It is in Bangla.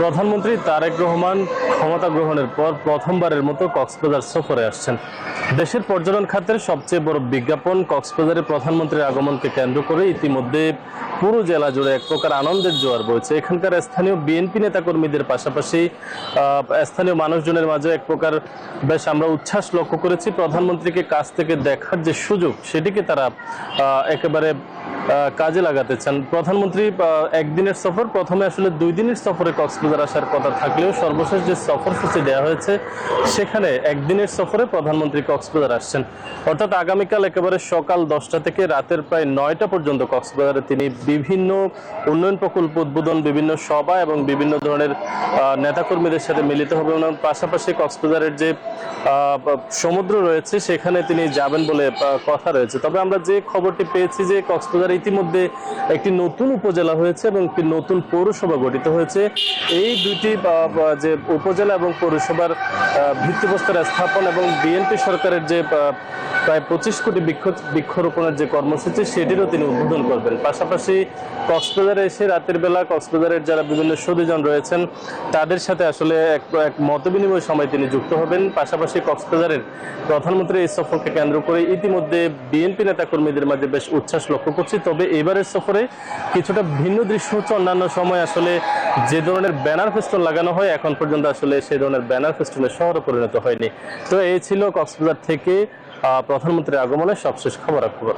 প্রধানমন্ত্রী তারেক রহমান ক্ষমতা গ্রহণের পর প্রথমবারের মতো কক্সবাজার সফরে আসছেন। দেশের পর্যটন খাতের সবচেয়ে বড় বিজ্ঞাপন কক্সবাজারে প্রধানমন্ত্রীর আগমনকে কেন্দ্র করে ইতিমধ্যে পুরো জেলা জুড়ে এক প্রকার আনন্দের জোয়ার বইছে। এখানকার স্থানীয় বিএনপি নেতাকর্মীদের পাশাপাশি স্থানীয় মানুষজনের মাঝে এক প্রকার বেশ আমরা উচ্ছ্বাস লক্ষ্য করেছি। প্রধানমন্ত্রীকে কাছ থেকে দেখার যে সুযোগ সেটিকে তারা একেবারে কাজে লাগাতে চান। প্রধানমন্ত্রী একদিনের সফর, প্রথমে আসলে 2 দিনের সফরে কক্সবাজার আসার কথা থাকলেও সর্বশেষ যে সফরসূচি দেওয়া হয়েছে সেখানে একদিনের সফরে প্রধানমন্ত্রী কক্সবাজার আসছেন। অর্থাৎ আগামীকাল একেবারে সকাল 10টা থেকে রাতের প্রায় 9টা পর্যন্ত কক্সবাজারে তিনি বিভিন্ন উন্নয়ন প্রকল্প উদ্বোধন, বিভিন্ন সভা এবং বিভিন্ন ধরনের নেতাকর্মীদের সাথে মিলিত হবে। এবং পাশাপাশি কক্সবাজারের যে সমুদ্র রয়েছে সেখানে তিনি যাবেন বলে কথা রয়েছে। তবে আমরা যে খবরটি পেয়েছি যে কক্সবাজার ইতিমধ্যে একটি নতুন উপজেলা হয়েছে এবং একটি নতুন পৌরসভা গঠিত হয়েছে। এই দুইটি যে উপজেলা এবং পৌরসভার ভিত্তিপ্রস্তর স্থাপন এবং বিএনপি সরকারের যে প্রায় 25 কোটি বৃক্ষরোপণের যে কর্মসূচি সেটিরও তিনি উদ্বোধন করবেন। পাশাপাশি কক্সবাজারে এসে রাতের বেলা কক্সবাজারের যারা বিভিন্ন সুধীজন রয়েছেন তাদের সাথে আসলে এক মতবিনিময় সময় তিনি যুক্ত হবেন। পাশাপাশি কক্সবাজারের প্রধানমন্ত্রী এই সফরকে কেন্দ্র করে ইতিমধ্যে বিএনপি নেতাকর্মীদের মাঝে বেশ উচ্ছ্বাস লক্ষ্য করছি। তবে এবারের সফরে কিছুটা ভিন্ন দৃশ্য হচ্ছে। অন্যান্য সময় আসলে যে ধরনের ব্যানার ফেস্টুন লাগানো হয় এখন পর্যন্ত আসলে সেই ধরনের ব্যানার ফেস্টুনের শহরে পরিণত হয়নি। তো এই ছিল কক্সবাজার থেকে প্রধানমন্ত্রীর আগমনের সবশেষ খবরাখবর।